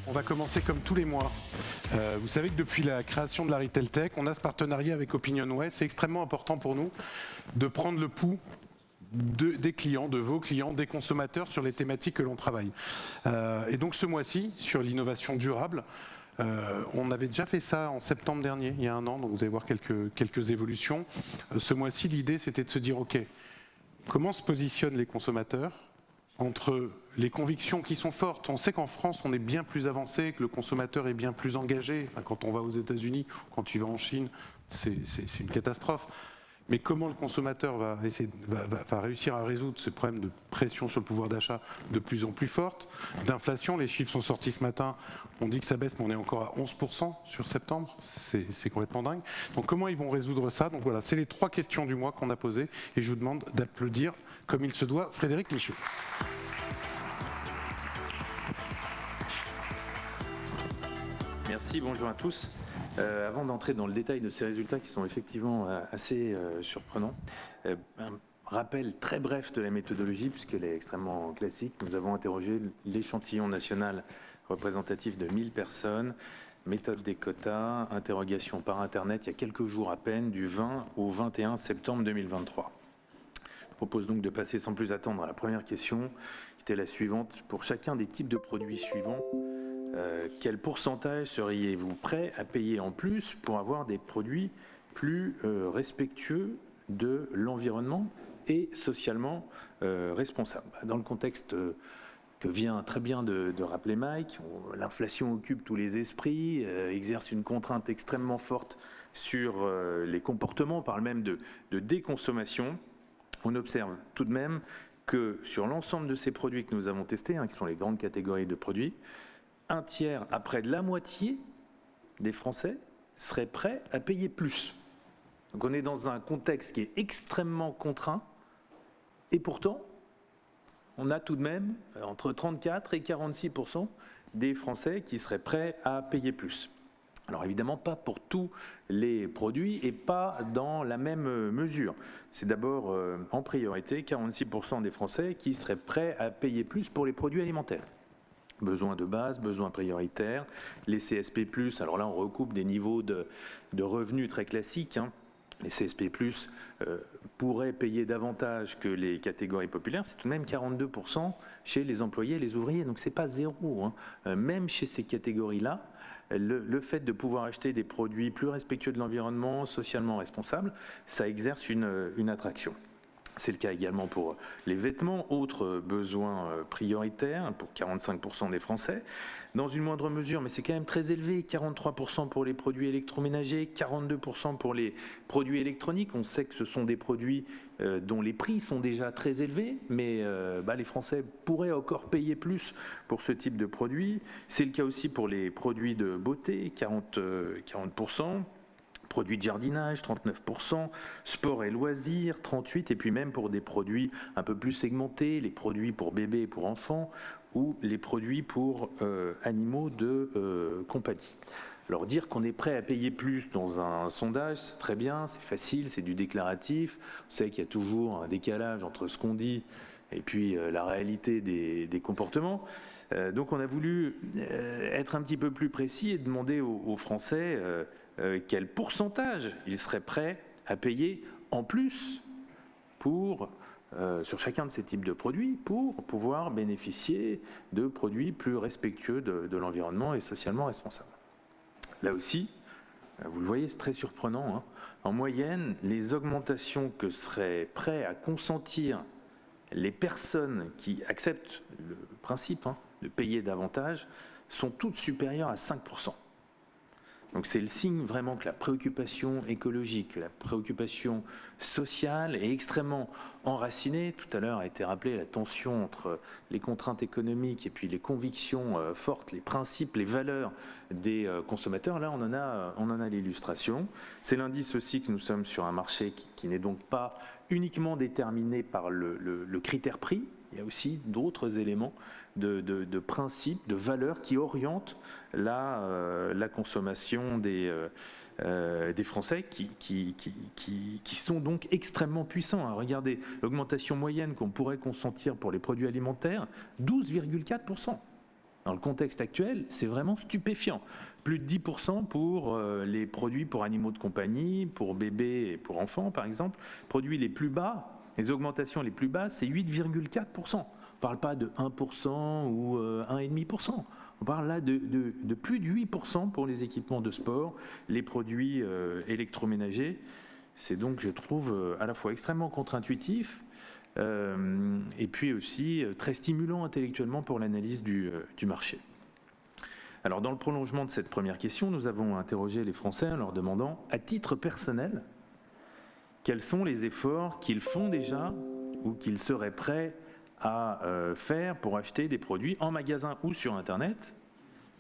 On va commencer comme tous les mois. Vous savez que depuis la création de la Retail Tech, on a ce partenariat avec OpinionWay. C'est extrêmement important pour nous de prendre le pouls des clients, de vos clients, des consommateurs sur les thématiques que l'on travaille. Et donc ce mois-ci, sur l'innovation durable, on avait déjà fait ça en septembre dernier, il y a un an, donc vous allez voir quelques évolutions. Ce mois-ci, l'idée, c'était de se dire, OK, comment se positionnent les consommateurs entre les convictions qui sont fortes. On sait qu'en France, on est bien plus avancé, que le consommateur est bien plus engagé. Enfin, quand on va aux États-Unis, quand tu vas en Chine, c'est une catastrophe. Mais comment le consommateur va réussir à résoudre ce problème de pression sur le pouvoir d'achat de plus en plus forte, d'inflation, les chiffres sont sortis ce matin, on dit que ça baisse, mais on est encore à 11% sur septembre, c'est complètement dingue. Donc comment ils vont résoudre ça? Donc voilà, c'est les 3 questions du mois qu'on a posées, et je vous demande d'applaudir comme il se doit Frédéric Michaud. Merci, bonjour à tous. Avant d'entrer dans le détail de ces résultats qui sont effectivement assez surprenants, un rappel très bref de la méthodologie puisqu'elle est extrêmement classique. Nous avons interrogé l'échantillon national représentatif de 1000 personnes, méthode des quotas, interrogation par Internet il y a quelques jours à peine, du 20 au 21 septembre 2023. Je propose donc de passer sans plus attendre à la première question, qui était la suivante. Pour chacun des types de produits suivants, quel pourcentage seriez-vous prêt à payer en plus pour avoir des produits plus respectueux de l'environnement et socialement responsables? Dans le contexte que vient très bien de rappeler Mike, l'inflation occupe tous les esprits, exerce une contrainte extrêmement forte sur les comportements, on parle même de déconsommation. On observe tout de même que sur l'ensemble de ces produits que nous avons testés, qui sont les grandes catégories de produits, un tiers à près de la moitié des Français seraient prêts à payer plus. Donc on est dans un contexte qui est extrêmement contraint et pourtant on a tout de même entre 34 et 46% des Français qui seraient prêts à payer plus. Alors évidemment pas pour tous les produits et pas dans la même mesure. C'est d'abord en priorité 46% des Français qui seraient prêts à payer plus pour les produits alimentaires. Besoins de base, besoins prioritaires, les CSP+, alors là on recoupe des niveaux de revenus très classiques. Les CSP+, pourraient payer davantage que les catégories populaires, c'est tout de même 42% chez les employés et les ouvriers, donc c'est pas zéro. Même chez ces catégories-là, le fait de pouvoir acheter des produits plus respectueux de l'environnement, socialement responsables, ça exerce une attraction. C'est le cas également pour les vêtements, autres besoins prioritaires pour 45% des Français. Dans une moindre mesure, mais c'est quand même très élevé, 43% pour les produits électroménagers, 42% pour les produits électroniques. On sait que ce sont des produits dont les prix sont déjà très élevés, mais les Français pourraient encore payer plus pour ce type de produits. C'est le cas aussi pour les produits de beauté, 40%. Produits de jardinage, 39%, sport et loisirs, 38%, et puis même pour des produits un peu plus segmentés, les produits pour bébés et pour enfants, ou les produits pour animaux de compagnie. Alors dire qu'on est prêt à payer plus dans un sondage, c'est très bien, c'est facile, c'est du déclaratif. On sait qu'il y a toujours un décalage entre ce qu'on dit et puis la réalité des comportements. Donc on a voulu être un petit peu plus précis et demander aux Français quel pourcentage ils seraient prêts à payer en plus sur chacun de ces types de produits pour pouvoir bénéficier de produits plus respectueux de l'environnement et socialement responsables. Là aussi, vous le voyez, c'est très surprenant. En moyenne, les augmentations que seraient prêts à consentir les personnes qui acceptent le principe de payer davantage sont toutes supérieures à 5%. Donc c'est le signe vraiment que la préoccupation écologique, que la préoccupation sociale est extrêmement enracinée. Tout à l'heure a été rappelé la tension entre les contraintes économiques et puis les convictions fortes, les principes, les valeurs des consommateurs. Là, on en a l'illustration. C'est l'indice aussi que nous sommes sur un marché qui n'est donc pas uniquement déterminé par le critère prix, il y a aussi d'autres éléments de principes, de valeurs qui orientent la consommation des Français qui sont donc extrêmement puissants. Regardez, l'augmentation moyenne qu'on pourrait consentir pour les produits alimentaires, 12,4%. Dans le contexte actuel, c'est vraiment stupéfiant. Plus de 10% pour les produits pour animaux de compagnie, pour bébés et pour enfants, par exemple. Produits les plus bas, les augmentations les plus basses, c'est 8,4%. On ne parle pas de 1% ou 1,5%. On parle là de plus de 8% pour les équipements de sport, les produits électroménagers. C'est donc, je trouve, à la fois extrêmement contre-intuitif, et puis aussi très stimulant intellectuellement pour l'analyse du marché. Alors, dans le prolongement de cette première question, nous avons interrogé les Français en leur demandant, à titre personnel, quels sont les efforts qu'ils font déjà ou qu'ils seraient prêts à faire pour acheter des produits en magasin ou sur Internet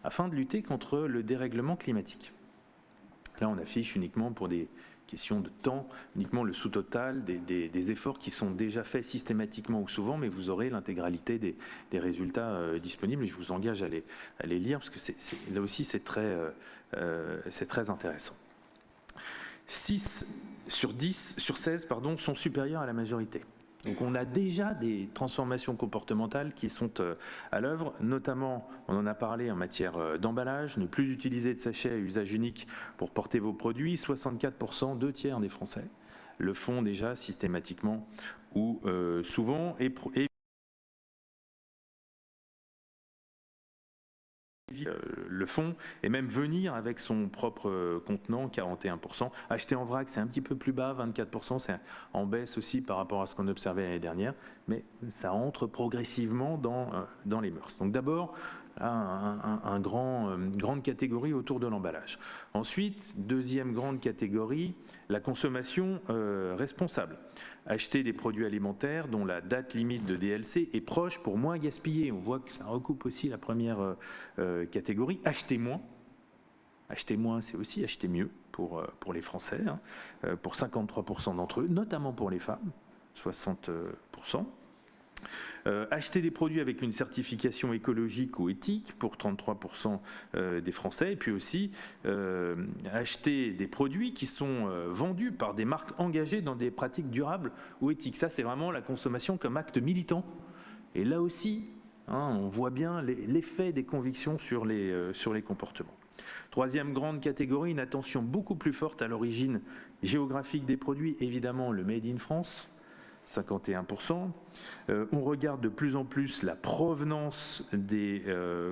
afin de lutter contre le dérèglement climatique. Là, on affiche uniquement pour des questions de temps, uniquement le sous-total des efforts qui sont déjà faits systématiquement ou souvent, mais vous aurez l'intégralité des résultats disponibles et je vous engage à les lire parce que là aussi c'est très intéressant. 6 sur 16 sont supérieurs à la majorité. Donc on a déjà des transformations comportementales qui sont à l'œuvre, notamment, on en a parlé en matière d'emballage, ne plus utiliser de sachets à usage unique pour porter vos produits. 64%, 2/3 des Français le font déjà systématiquement ou souvent. Et le font, et même venir avec son propre contenant, 41%. Acheter en vrac, c'est un petit peu plus bas, 24%, c'est en baisse aussi par rapport à ce qu'on observait l'année dernière, mais ça entre progressivement dans les mœurs. Donc d'abord, une grande catégorie autour de l'emballage. Ensuite, deuxième grande catégorie, la consommation responsable. Acheter des produits alimentaires dont la date limite de DLC est proche pour moins gaspiller. On voit que ça recoupe aussi la première catégorie. Acheter moins. Acheter moins, c'est aussi acheter mieux pour les Français, pour 53% d'entre eux, notamment pour les femmes, 60%. Acheter des produits avec une certification écologique ou éthique pour 33% des Français, et puis aussi acheter des produits qui sont vendus par des marques engagées dans des pratiques durables ou éthiques. Ça, c'est vraiment la consommation comme acte militant. Et là aussi, on voit bien l'effet des convictions sur les comportements. Troisième grande catégorie, une attention beaucoup plus forte à l'origine géographique des produits, évidemment le Made in France, 51%. On regarde de plus en plus la provenance des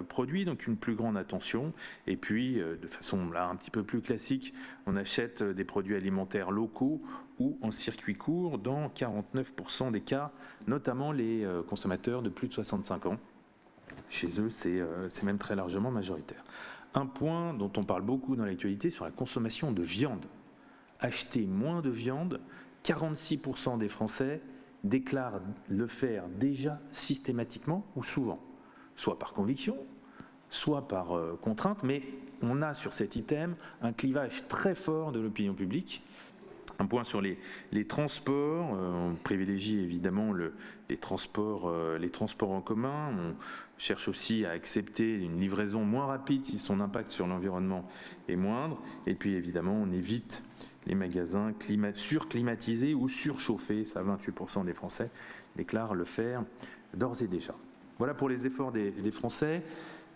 produits, donc une plus grande attention. Et puis, de façon là, un petit peu plus classique, on achète des produits alimentaires locaux ou en circuit court dans 49% des cas, notamment les consommateurs de plus de 65 ans. Chez eux, c'est même très largement majoritaire. Un point dont on parle beaucoup dans l'actualité sur la consommation de viande. Acheter moins de viande, 46% des Français déclarent le faire déjà systématiquement ou souvent, soit par conviction, soit par contrainte, mais on a sur cet item un clivage très fort de l'opinion publique. Un point sur les transports, on privilégie évidemment les transports en commun, on cherche aussi à accepter une livraison moins rapide si son impact sur l'environnement est moindre, et puis évidemment on évite les magasins surclimatisés ou surchauffés, ça 28% des Français déclarent le faire d'ores et déjà. Voilà pour les efforts des Français,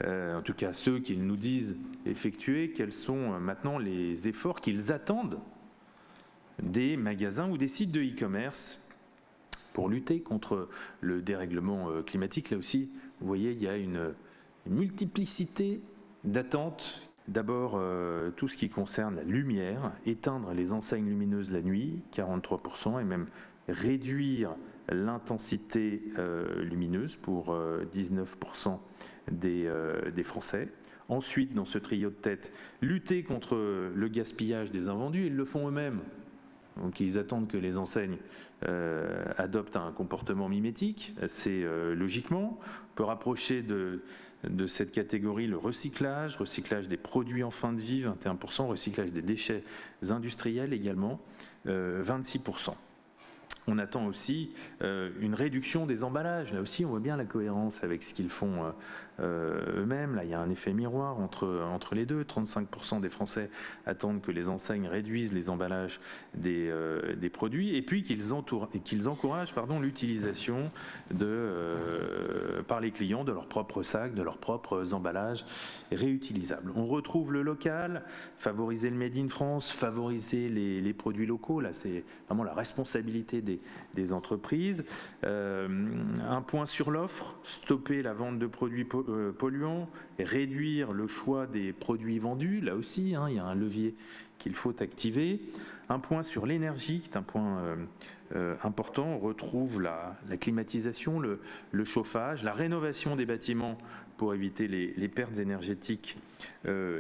en tout cas ceux qu'ils nous disent effectuer, quels sont maintenant les efforts qu'ils attendent des magasins ou des sites de e-commerce pour lutter contre le dérèglement climatique. Là aussi, vous voyez, il y a une multiplicité d'attentes. D'abord, tout ce qui concerne la lumière, éteindre les enseignes lumineuses la nuit, 43%, et même réduire l'intensité lumineuse pour 19% des Français. Ensuite, dans ce trio de tête, lutter contre le gaspillage des invendus, ils le font eux-mêmes. Donc ils attendent que les enseignes adoptent un comportement mimétique, c'est logiquement. On peut rapprocher de cette catégorie le recyclage des produits en fin de vie, 21%, recyclage des déchets industriels également, 26%. On attend aussi une réduction des emballages. Là aussi, on voit bien la cohérence avec ce qu'ils font eux-mêmes. Là, il y a un effet miroir entre les deux. 35% des Français attendent que les enseignes réduisent les emballages des produits et puis qu'ils encouragent l'utilisation par les clients de leurs propres sacs, de leurs propres emballages réutilisables. On retrouve le local, favoriser le Made in France, favoriser les produits locaux. Là, c'est vraiment la responsabilité des entreprises. Un point sur l'offre, stopper la vente de produits polluants, réduire le choix des produits vendus. Là aussi, il y a un levier qu'il faut activer. Un point sur l'énergie, qui est un point important. On retrouve la climatisation, le chauffage, la rénovation des bâtiments pour éviter les pertes énergétiques,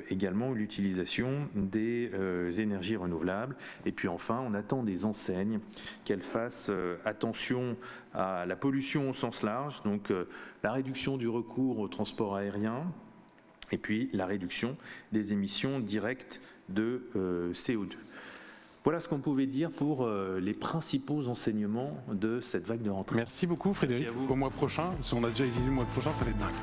également l'utilisation des énergies renouvelables. Et puis enfin, on attend des enseignes qu'elles fassent attention à la pollution au sens large, donc la réduction du recours au transport aérien, et puis la réduction des émissions directes de CO2. Voilà ce qu'on pouvait dire pour les principaux enseignements de cette vague de rentrée. Merci beaucoup Frédéric. Merci à vous. Au mois prochain, si on a déjà hésité le mois prochain, ça va être dingue.